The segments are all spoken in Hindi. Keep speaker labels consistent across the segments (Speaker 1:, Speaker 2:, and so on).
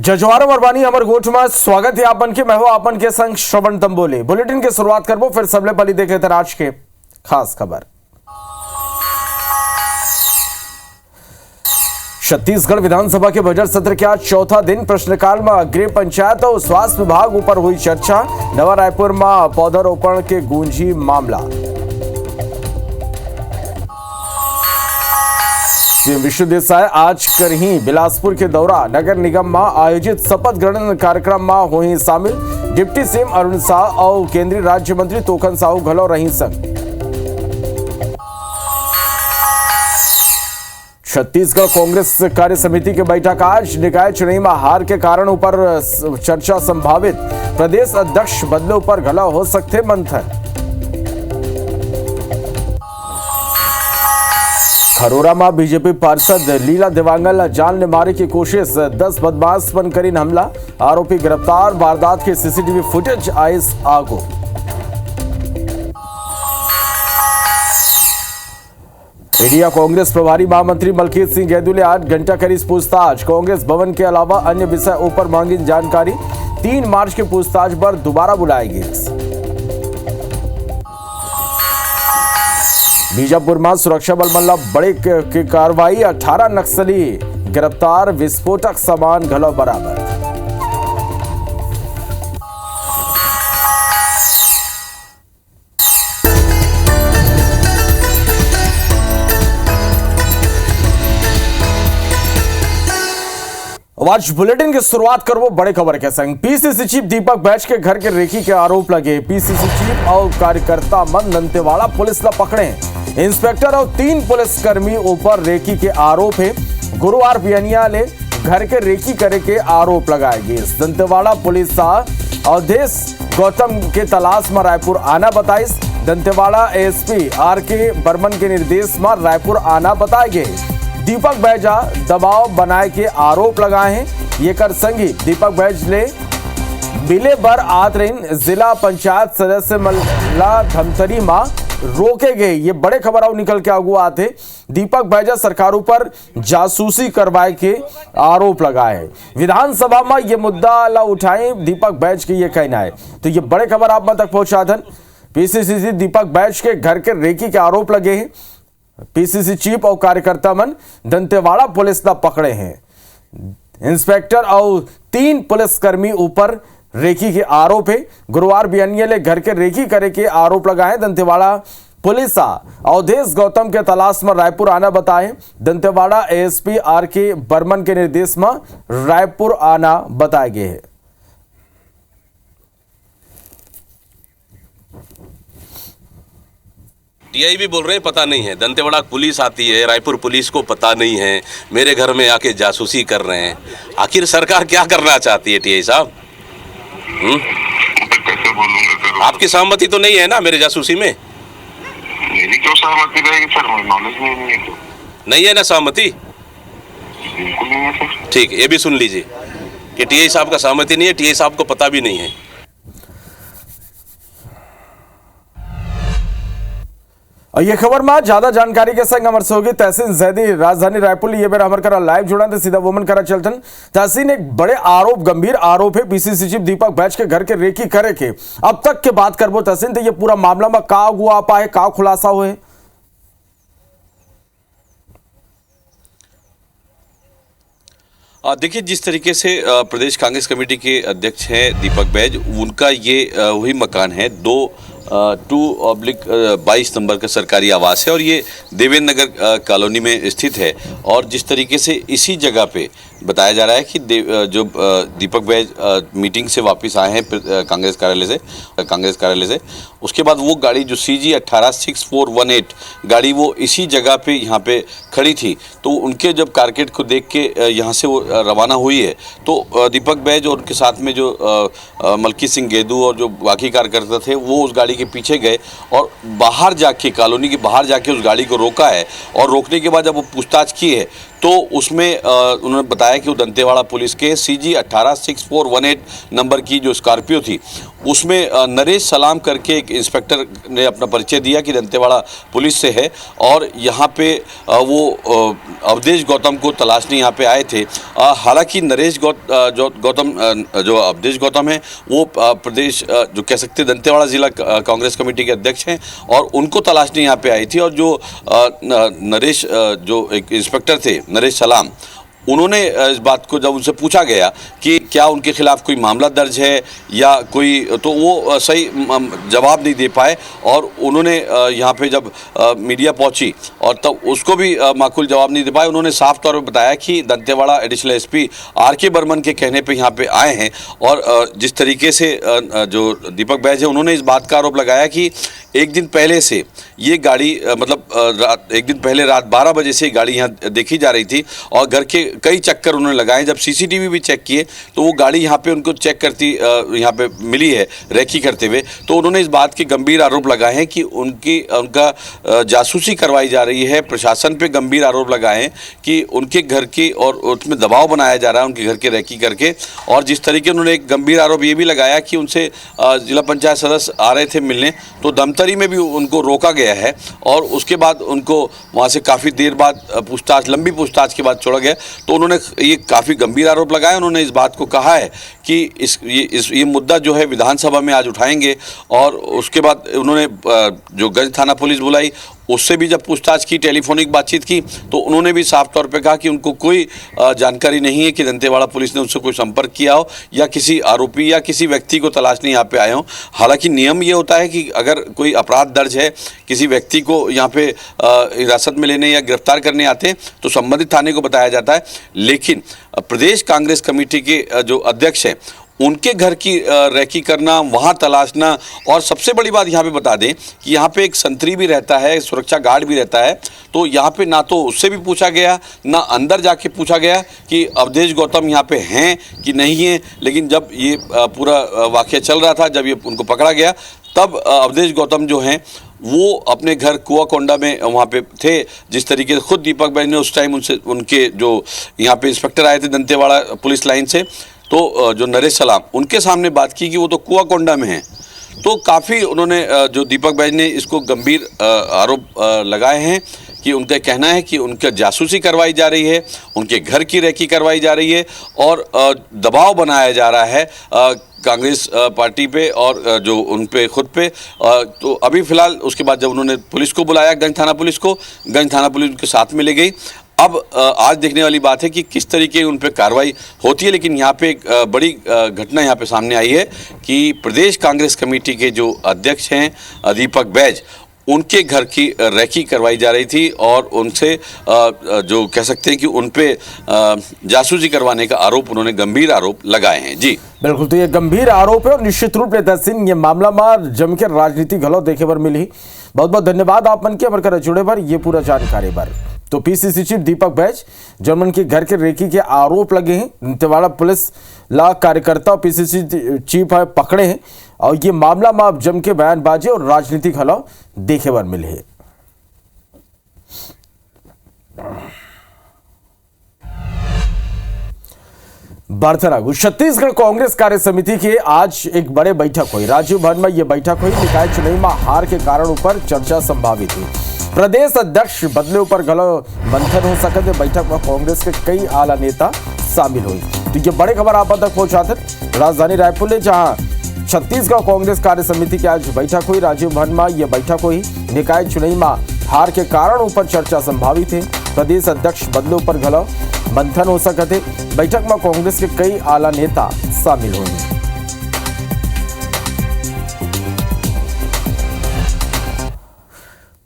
Speaker 1: जजवार मरवानी अमरगोठ में स्वागत है आपन के। मैं हूं आपन के संग श्रवण तंबोली। बुलेटिन की शुरुआत करबो, फिर सबले पहले देख लेते आज के खास खबर। छत्तीसगढ़ विधानसभा के बजट सत्र के आज चौथा दिन प्रश्नकाल में गृह, पंचायत और स्वास्थ्य विभाग ऊपर हुई चर्चा। नवा रायपुर में पौधारोपण के गूंजी मामला। सीएम विष्णु देसाई आज करही बिलासपुर के दौरा। नगर निगम में आयोजित शपथ ग्रहण कार्यक्रम में हुई शामिल। डिप्टी सीएम अरुण साह और केंद्रीय राज्य मंत्री तोखन साहू घलो रही संग। छत्तीसगढ़ कांग्रेस कार्य समिति की बैठक आज। निकाय चुनाव में हार के कारण ऊपर चर्चा संभावित। प्रदेश अध्यक्ष बदले ऊपर घला हो सकते मंथन। खरोरा में बीजेपी पार्षद लीला देवांगल जानलेवा मारे की कोशिश। 10 बदमाश बन करी हमला। आरोपी गिरफ्तार। वारदात के सीसीटीवी फुटेज आइस आगो। इंडिया कांग्रेस प्रभारी महामंत्री मलकीत सिंह गैदू ने 8 घंटा करी पूछताछ। कांग्रेस भवन के अलावा अन्य विषय ऊपर मांगी जानकारी। 3 मार्च की पूछताछ पर दोबारा बुलाएगी। बीजापुर में सुरक्षा बल मल्ला बड़े की कार्रवाई। 18 नक्सली गिरफ्तार। विस्फोटक सामान घलो बरामद। आज बुलेटिन की शुरुआत करवो बड़े खबर के संग। पीसीसी चीफ दीपक बैज के घर के रेकी के आरोप लगे। पीसीसी चीफ और कार्यकर्ता मन दंतेवाड़ा पुलिस ला पकड़े। इंस्पेक्टर और 3 पुलिसकर्मी ऊपर रेकी के आरोप है। गुरुवार बियनिया ले घर के रेकी करे के आरोप लगाए गए। दंतेवाड़ा पुलिस अवधेश गौतम के तलाश में रायपुर आना बताइस। Dantewada SP R K. बर्मन के निर्देश में रायपुर आना बताए गए। दीपक बैजा दबाव बनाए के आरोप लगाए हैं। ये कर संगी दीपक बैज ले बिले बर आतरीन जिला पंचायत सदस्य मल्ला धमतरी मां रोके गए। ये बड़े खबर आओ निकल के आगू आते। दीपक बैजा सरकारों पर जासूसी करवाए के आरोप लगाए हैं। विधानसभा में ये मुद्दा ला उठाए दीपक बैज के ये कहना है। तो ये बड़े खबर आप तक पहुंचा धन। पीसीसी दीपक बैज के घर के रेकी के आरोप लगे हैं। पीसीसी चीफ और कार्यकर्ता मन दंतेवाड़ा पुलिस ला पकड़े हैं। इंस्पेक्टर और 3 पुलिसकर्मी ऊपर रेकी के आरोप है। गुरुवार बियनिया ले घर के रेकी करे के आरोप लगाए। दंतेवाड़ा पुलिस अवधेश गौतम के तलाश में रायपुर आना बताए। Dantewada SP R K. बर्मन के निर्देश में रायपुर आना बताए गए हैं।
Speaker 2: टीआई भी बोल रहे हैं पता नहीं है। दंतेवाड़ा पुलिस आती है, रायपुर पुलिस को पता नहीं है। मेरे घर में आके जासूसी कर रहे हैं। आखिर सरकार क्या करना चाहती है टीआई साहब?
Speaker 3: कैसे बोलूंगा सर?
Speaker 2: आपकी सहमति तो नहीं है ना मेरे जासूसी में?
Speaker 3: मेरी क्यों सहमति रहेगी सर? मुझे नॉलेज नहीं है। तो
Speaker 2: नहीं है ना सहमति?
Speaker 3: बिल्कुल नहीं है सर।
Speaker 2: ठीक, ये भी सुन लीजिए कि टीआई साहब का सहमति नहीं है। टीआई साहब को पता भी नहीं है।
Speaker 1: और ये खबर में ज्यादा जानकारी के संग अमर सोगी तहसीन जैदी राजधानी रायपुर ये बेर हमर करा लाइव जुड़ा थे सीधा वोमन करा चलतन। तहसीन एक बड़े आरोप, गंभीर आरोप है पीसीसी चीफ दीपक बैज के घर के रेकी करे के। अब तक के बात करबो तहसीन, तो ये पूरा मामला में का हुआ पाए, का खुलासा हुए?
Speaker 2: देखिए, जिस तरीके से प्रदेश कांग्रेस कमेटी के अध्यक्ष हैं दीपक बैज, उनका ये वही मकान है 2/22 नंबर का सरकारी आवास है और ये देवेंद्र नगर कॉलोनी में स्थित है। और जिस तरीके से इसी जगह पे बताया जा रहा है कि जो दीपक बैज मीटिंग से वापस आए हैं कांग्रेस कार्यालय से, उसके बाद वो गाड़ी जो CG 186418 गाड़ी वो इसी जगह पे यहाँ पे खड़ी थी। तो उनके जब कारकेट को देख के यहाँ से वो रवाना हुई है, तो दीपक बैज और उनके साथ में जो मलकीत सिंह गैदू और जो बाकी कार्यकर्ता थे वो उस गाड़ी के पीछे गए और बाहर जाके, कॉलोनी के बाहर जाके उस गाड़ी को रोका है। और रोकने के बाद जब वो पूछताछ की है तो उसमें उन्होंने बताया है कि वो दंतेवाड़ा पुलिस के CG 186418 नंबर की जो स्कॉर्पियो थी उसमें नरेश सलाम करके एक इंस्पेक्टर ने अपना परिचय दिया कि दंतेवाड़ा पुलिस से है और यहाँ पे वो अवधेश गौतम को तलाशने यहाँ पे आए थे। हालांकि नरेश गौतम जो अवधेश गौतम है वो प्रदेश जो कह सकते दंतेवाड़ा जिला कांग्रेस कमेटी के अध्यक्ष हैं और उनको तलाशने यहाँ पे आई थी। और जो नरेश जो एक इंस्पेक्टर थे नरेश सलाम, उन्होंने इस बात को जब उनसे पूछा गया कि क्या उनके खिलाफ कोई मामला दर्ज है या कोई, तो वो सही जवाब नहीं दे पाए और उन्होंने यहाँ पे जब मीडिया पहुंची और तब उसको भी माकूल जवाब नहीं दे पाए। उन्होंने साफ तौर पे बताया कि Dantewada additional SP RK Burman के कहने पे यहाँ पे आए हैं और जिस तरीके से जो दीपक बैज है उन्होंने इस बात का आरोप लगाया कि एक दिन पहले से ये गाड़ी मतलब एक दिन पहले रात 12 बजे से गाड़ी यहाँ देखी जा रही थी और घर के कई चक्कर उन्होंने लगाए। जब CCTV भी चेक किए तो वो गाड़ी यहाँ पे उनको चेक करती यहाँ पे मिली है रेकी करते हुए। तो उन्होंने इस बात के गंभीर आरोप लगाए हैं कि उनका जासूसी करवाई जा रही है। प्रशासन पे गंभीर आरोप लगाए हैं कि उनके घर की और उसमें दबाव बनाया जा रहा है उनके घर के रेकी करके। और जिस तरीके उन्होंने एक गंभीर आरोप ये भी लगाया कि उनसे जिला पंचायत सदस्य आ रहे थे मिलने तो दमतरी में भी उनको रोका गया है और उसके बाद उनको वहाँ से काफ़ी देर बाद पूछताछ, लंबी पूछताछ के बाद छोड़ा गया। तो उन्होंने ये काफ़ी गंभीर आरोप लगाया। उन्होंने इस बात को कहा है कि ये मुद्दा जो है विधानसभा में आज उठाएंगे और उसके बाद उन्होंने जो गंज थाना पुलिस बुलाई उससे भी जब पूछताछ की, टेलीफोनिक बातचीत की, तो उन्होंने भी साफ तौर पे कहा कि उनको कोई जानकारी नहीं है कि दंतेवाड़ा पुलिस ने उनसे कोई संपर्क किया हो या किसी आरोपी या किसी व्यक्ति को तलाशने यहाँ पे आए हों। हालांकि नियम ये होता है कि अगर कोई अपराध दर्ज है, किसी व्यक्ति को यहाँ पे हिरासत में लेने या गिरफ्तार करने आते हैं तो संबंधित थाने को बताया जाता है। लेकिन प्रदेश कांग्रेस कमेटी के जो अध्यक्ष हैं उनके घर की रेकी करना, वहाँ तलाशना और सबसे बड़ी बात यहाँ पे बता दें कि यहाँ पे एक संतरी भी रहता है, सुरक्षा गार्ड भी रहता है। तो यहाँ पे ना तो उससे भी पूछा गया ना अंदर जाके पूछा गया कि अवधेश गौतम यहाँ पे हैं कि नहीं हैं। लेकिन जब ये पूरा वाक़या चल रहा था, जब ये उनको पकड़ा गया तब अवधेश गौतम जो हैं वो अपने घर कुआकोंडा में वहाँ पे थे। जिस तरीके से खुद दीपक बैज ने उस टाइम उनसे, उनके जो यहाँ पे इंस्पेक्टर आए थे दंतेवाड़ा पुलिस लाइन से, तो जो नरेश सलाम उनके सामने बात की कि वो तो कुआकोंडा में हैं। तो काफ़ी उन्होंने जो दीपक बैज ने इसको गंभीर आरोप लगाए हैं कि उनका कहना है कि उनका जासूसी करवाई जा रही है, उनके घर की रेकी करवाई जा रही है और दबाव बनाया जा रहा है कांग्रेस पार्टी पे और जो उन पे खुद पे। तो अभी फ़िलहाल उसके बाद जब उन्होंने पुलिस को बुलाया, गंज थाना पुलिस को, गंज थाना पुलिस उनके साथ में ले गई। अब आज देखने वाली बात है कि किस तरीके उन पे कार्रवाई होती है। लेकिन यहाँ पे एक बड़ी घटना यहाँ पे सामने आई है कि प्रदेश कांग्रेस कमेटी के जो अध्यक्ष हैं दीपक बैज, उनके घर की रेकी करवाई जा रही थी और उनसे जो कह सकते हैं कि उन पे जासूसी करवाने का आरोप, उन्होंने गंभीर आरोप लगाए हैं। जी
Speaker 1: बिल्कुल, तो ये गंभीर आरोप है और निश्चित रूप से तहसीन ये मामला में जम के राजनीति घलो देखे पर मिली। बहुत बहुत धन्यवाद आप मन के अमर कर जुड़े पर ये पूरा जानकारी पर। तो PCC chief Deepak Baij German के घर के रेकी के आरोप लगे हैं, दंतेवाड़ा पुलिस ला कार्यकर्ता PCC चीफ है पकड़े हैं और ये मामला में अब जम के बयानबाजी और राजनीतिक हलाव देखे बर मिले हैं। बर्थरागु छत्तीसगढ़ कांग्रेस कार्य समिति की आज एक बड़े बैठक हुई। राजीव भवन में यह बैठक हुई। निकाय चुनाव में हार के कारण ऊपर चर्चा संभावित हुई। प्रदेश अध्यक्ष बदले ऊपर गलो मंथन हो सकते। बैठक में कांग्रेस के कई आला नेता शामिल हुई। तो ये बड़ी खबर आप तक पहुंचाते राजधानी रायपुर में, जहां छत्तीसगढ़ कांग्रेस कार्य समिति की आज बैठक हुई। राजीव भवन में यह बैठक हुई। निकाय चुनाव में हार के कारण ऊपर चर्चा संभावित है। प्रदेश अध्यक्ष बदले ऊपर गलो मंथन हो सकते। बैठक में कांग्रेस के कई आला नेता शामिल हुए।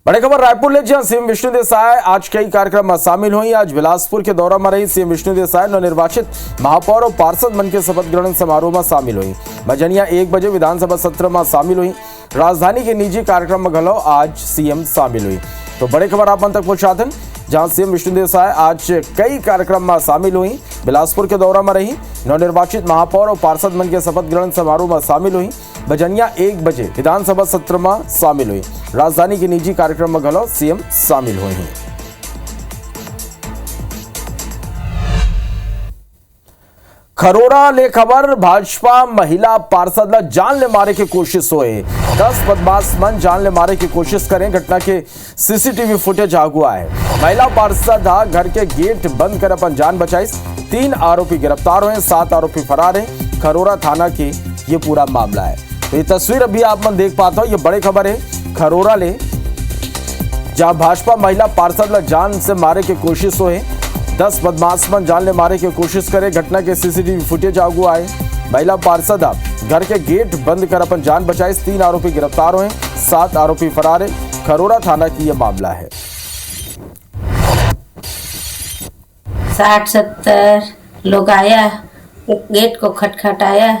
Speaker 1: बड़ी खबर रायपुर ले, जहां सीएम विष्णुदेव साय आज कई कार्यक्रम में शामिल हुई। आज बिलासपुर के दौरा में रही सीएम विष्णुदेव साय नवनिर्वाचित महापौर और पार्षद मन के शपथ ग्रहण समारोह में शामिल हुई। बजनिया 1 बजे विधानसभा सत्र में शामिल हुई। राजधानी के निजी कार्यक्रम में घलो आज सीएम शामिल हुई। तो बड़ी खबर आप मन तक पहुंचाते हैं, जहां सीएम विष्णुदेव साय आज कई कार्यक्रम में शामिल हुई। बिलासपुर के दौरा में रही, नवनिर्वाचित महापौर और पार्षद मन के शपथ ग्रहण समारोह में शामिल हुई। बजनिया 1 बजे विधानसभा सत्र में शामिल हुई। राजधानी के निजी कार्यक्रम में घलो सीएम शामिल हुए हैं। खरोरा ले खबर भाजपा महिला पार्षद ला जान ले मारे की कोशिश होए 10 बदमाश मन जान ले मारे की कोशिश करें। घटना के सीसीटीवी फुटेज आगुआ है। महिला पार्षद घर के गेट बंद कर अपन जान बचाई। 3 आरोपी गिरफ्तार हुए, 7 आरोपी फरार हैं। खरोरा थाना के ये पूरा मामला है। तो ये तस्वीर अभी आप मन देख पाते हो, ये बड़ी खबर है। खरोरा ले जहां भाजपा महिला पार्षद ला जान से मारे की कोशिश हुए, 10 बदमाश मन जान ले मारे की कोशिश करे। घटना के सीसीटीवी फुटेज आगू आए। महिला पार्षद घर के गेट बंद कर अपन जान बचाई। 3 आरोपी गिरफ्तार हुए, 7 आरोपी फरार है। खरोरा थाना की यह मामला है।
Speaker 4: 60-70 लोग आया, गेट को खटखटाया।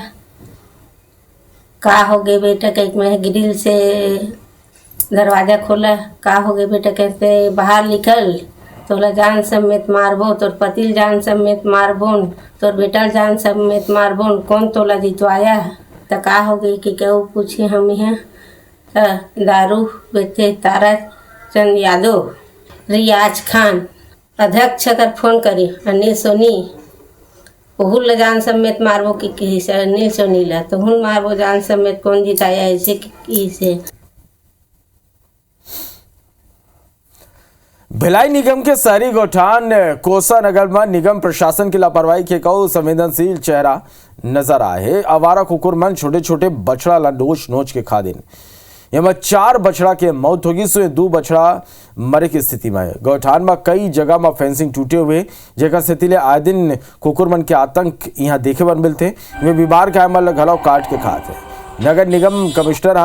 Speaker 4: का हो गए बेटा, कहीं मैं ग्रिल से दरवाजा खोला। का हो गए बेटा, कहते बाहर निकल, तोला जान समेत मारबो, तोर पतिल जान समेत मारबोन, तोर बेटा जान समेत मारबोन, कौन तोला जितवाया। तो का हो गई कि क्यों पूछे हम यहाँ दारू बेचे तारा चंद यादव, रियाज खान अध्यक्ष अगर फोन करी अनिल सोनी ओहू ल जान समेत मारबो कि अनिल सोनी ला तो हुन मारबो जान समेत, कौन जिताया ऐसे की से।
Speaker 1: भिलाई निगम के शहरी गौठान कोसा नगर में निगम प्रशासन की लापरवाही के कौ संवेदनशील चेहरा नजर आए है। आवारा कुकुर मन छोटे छोटे बछड़ा ला नोच नोच के खा देन। यह 4 बछड़ा के मौत होगी, सो 2 बछड़ा मरे की स्थिति में है। गौठान में कई जगह में फेंसिंग टूटे हुए, जेकर स्थिति ले आए दिन कुकुर मन के आतंक यहाँ देखे बर मिलते। वे बीमार के मन घलाव काट के खाते। नगर निगम कमिश्नर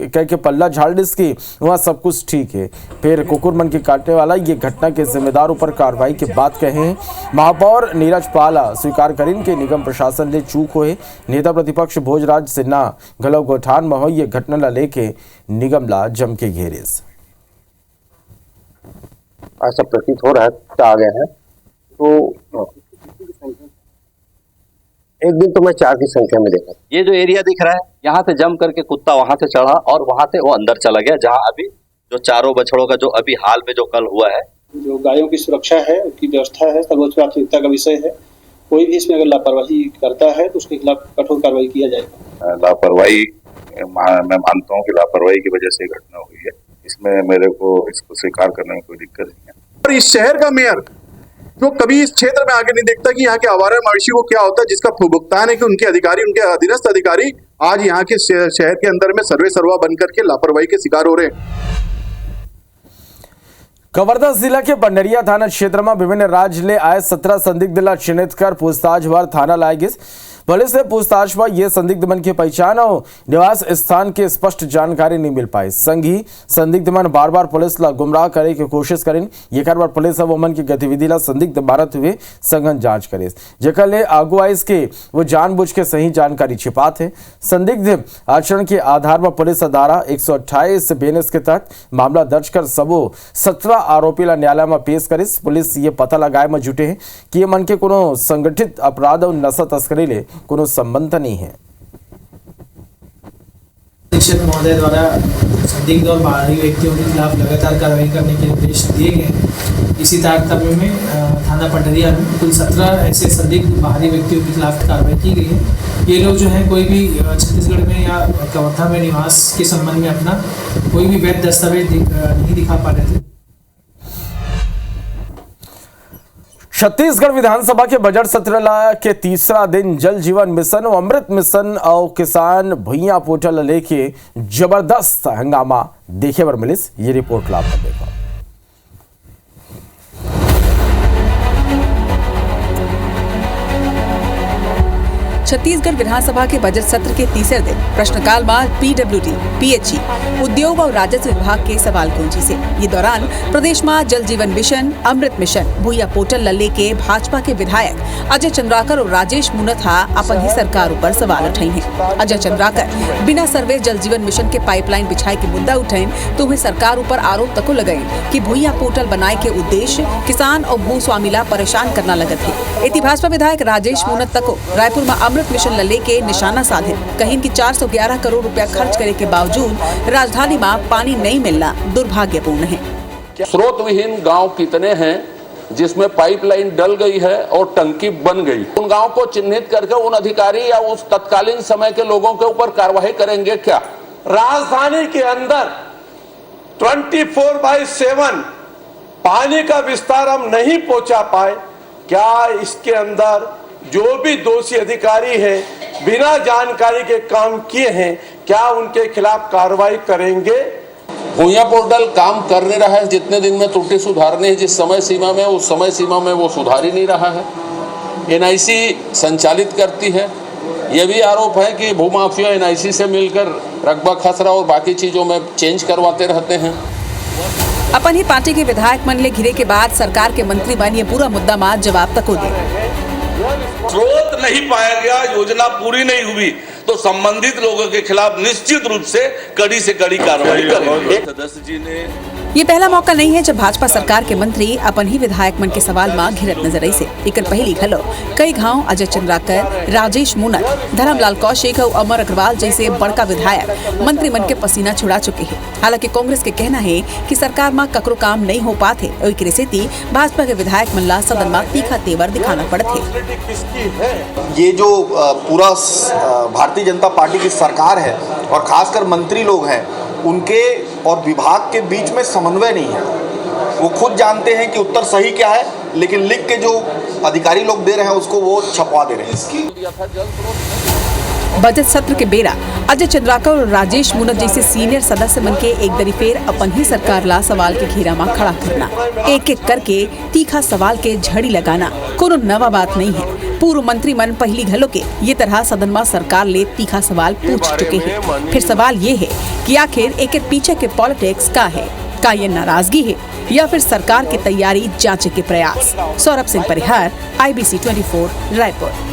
Speaker 1: कह के पल्ला झाड़ की वहाँ सब कुछ ठीक है, फिर कुकुर मन के काटने वाला ये घटना के जिम्मेदारों पर कार्रवाई की बात कहे हैं। महापौर नीरज पाला स्वीकार करें कि निगम प्रशासन ले चूक हुए। नेता प्रतिपक्ष भोजराज सिन्हा घलव गौठान में हो ये घटना ला लेके निगम ला जम के घेरे।
Speaker 5: ऐसा प्रतीत हो रहा है आ गए हैं। तो एक दिन तो मैं 4 की संख्या में देखा।
Speaker 6: ये जो एरिया दिख रहा है, यहाँ से जम करके कुत्ता वहां से चढ़ा और वहां से वो अंदर चला गया, जहाँ अभी जो 4 बछड़ों का जो अभी हाल में जो कल हुआ है।
Speaker 7: जो गायों की सुरक्षा है, उसकी व्यवस्था है, सर्वोच्च प्राथमिकता का विषय है। कोई भी इसमें अगर लापरवाही करता है तो उसके खिलाफ कठोर कार्रवाई किया जाएगा।
Speaker 8: लापरवाही मैं मानता हूँ कि लापरवाही की वजह से घटना हुई है। इसमें मेरे को इसको स्वीकार करने में कोई दिक्कत नहीं है।
Speaker 9: और इस शहर का मेयर जो कभी इस क्षेत्र में आगे नहीं देखता कि यहाँ के आवारा मवेशी को क्या होता है, जिसका भुगतान है कि उनके अधिकारी, उनके अधीनस्थ अधिकारी आज यहाँ के शहर के अंदर में सर्वे सर्वा बनकर के लापरवाही के शिकार हो रहे हैं।
Speaker 1: कवर्धा जिला के पंडरिया थाना क्षेत्र में विभिन्न राज्य ले आए 17 संदिग्ध ला चिन्हित कर पूछताछ भर थाना लाए गए। पुलिस ने पूछताछ में ये संदिग्ध मन की पहचान और निवास स्थान की स्पष्ट जानकारी नहीं मिल पाई। संग ही संदिग्ध मन बार बार पुलिस ला गुमराह करे की कोशिश करें। ये बार पुलिस अब मन की गतिविधि ला संदिग्ध भारत हुए सघन जांच करे, जेकर ले आगू आइस के वो जानबूझ के सही जानकारी छिपात है। संदिग्ध आचरण के आधार पर पुलिस धारा 128 बीएनएस के तहत मामला दर्ज कर सबो 17 आरोपी ला न्यायालय में पेश करे। पुलिस ये पता लगाए में जुटे है कि ये मन के कोनो संगठित अपराध और नशा तस्करी ले कोनो संबंध नहीं है।
Speaker 10: अधीक्षक महोदय द्वारा संदिग्ध और बाहरी व्यक्तियों के खिलाफ लगातार कार्रवाई करने के निर्देश दिए गए। इसी तारतम्य में थाना पंडरिया में कुल 17 ऐसे संदिग्ध बाहरी व्यक्तियों के खिलाफ कार्रवाई की गई है। ये लोग जो हैं कोई भी छत्तीसगढ़ में या कवर्धा में निवास के संबंध में अपना कोई भी वैध दस्तावेज नहीं दिखा पा रहे थे।
Speaker 1: छत्तीसगढ़ विधानसभा के बजट सत्र के तीसरा दिन जल जीवन मिशन और अमृत मिशन और किसान भुइयां पोर्टल लेके जबरदस्त हंगामा देखे बर मिलिस। ये रिपोर्ट लाभ कर देखो।
Speaker 11: छत्तीसगढ़ विधानसभा के बजट सत्र के तीसरे दिन प्रश्नकाल में पीडब्ल्यूडी, पीएचई, उद्योग और राजस्व विभाग के सवाल गूंजी से। ये दौरान प्रदेश में जल जीवन मिशन, अमृत मिशन, भुइया पोर्टल लल्ले के भाजपा के विधायक अजय चंद्राकर और राजेश मुनथा अपन ही सरकार ऊपर सवाल उठाई हैं। अजय चंद्राकर बिना सर्वे जल जीवन मिशन के पाइपलाइन बिछाए के मुद्दा उठाइन तो वह सरकार ऊपर आरोप तको लगाई कि भुइया पोर्टल बनाए के उद्देश्य किसान और भूस्वामी ला परेशान करना लगत है। इति भाजपा विधायक राजेश मुनथ तको रायपुर में अमृत मिशन लल्ले के निशाना साधे कहीं कि 411 करोड़ रुपया खर्च करे के बावजूद राजधानी में पानी नहीं मिलना दुर्भाग्यपूर्ण है।
Speaker 12: स्रोत विहीन गांव कितने हैं जिसमें पाइपलाइन डल गई है और टंकी बन गई। उन गांव को चिन्हित करके उन अधिकारी या उस तत्कालीन समय के लोगों के ऊपर कार्रवाई करेंगे क्या?
Speaker 13: राजधानी के अंदर 24/7 पानी का विस्तार हम नहीं पहुंचा पाए, क्या इसके अंदर जो भी दोषी अधिकारी हैं बिना जानकारी के काम किए हैं, क्या उनके खिलाफ कार्रवाई करेंगे?
Speaker 12: भूया पोर्टल काम कर नहीं रहा है। जितने दिन में त्रुटि सुधारनी है जिस समय सीमा में, उस समय सीमा में वो सुधार ही नहीं रहा है। एनआईसी संचालित करती है। यह भी आरोप है कि भूमाफिया एनआईसी से मिलकर रकबा खसरा और बाकी चीजों में चेंज करवाते रहते हैं।
Speaker 11: अपन ही पार्टी के विधायक मनले घिरे के बाद सरकार के मंत्री बन ये पूरा मुद्दा मार जवाब तक हो दिया।
Speaker 14: स्रोत नहीं पाया गया, योजना पूरी नहीं हुई तो संबंधित लोगों के खिलाफ निश्चित रूप से कड़ी कार्रवाई करेंगे। सदस्य जी ने
Speaker 11: ये पहला मौका नहीं है जब भाजपा सरकार के मंत्री अपन ही विधायक मन के सवाल में घिरत नजर आई से। एकर पहली घलो कई गांव अजय चंद्राकर, राजेश मूनक, धर्मलाल कौशिक और अमर अग्रवाल जैसे बड़का विधायक मंत्री मन के पसीना छुड़ा चुके हैं। हालांकि कांग्रेस के कहना है कि सरकार में ककरो काम नहीं हो पाते और एक सेती भाजपा के विधायक मन ला सदन में तीखा तेवर दिखाना पड़ते।
Speaker 15: ये जो पूरा भारतीय जनता पार्टी की सरकार है और खासकर मंत्री लोग हैं, उनके और विभाग के बीच में समन्वय नहीं है। वो खुद जानते हैं कि उत्तर सही क्या है, लेकिन लिख के जो अधिकारी लोग दे रहे हैं उसको वो छपवा दे रहे हैं।
Speaker 11: बजट सत्र के बेरा अजय चंद्राकर और राजेश मूनक जैसे सीनियर सदस्य मन के एक दरी फेर अपन ही सरकार ला सवाल के घेरा में खड़ा करना, एक एक करके तीखा सवाल के झड़ी लगाना कोनो नवा बात नहीं है। पूर्व मंत्री मन पहली घलो के ये तरह सदन में सरकार ले तीखा सवाल पूछ चुके हैं। फिर सवाल ये है कि आखिर एक पीछे के पॉलिटिक्स का है, का ये नाराजगी है या फिर सरकार की तैयारी जांचे के प्रयास। सौरभ सिंह परिहार, IBC 24 रायपुर।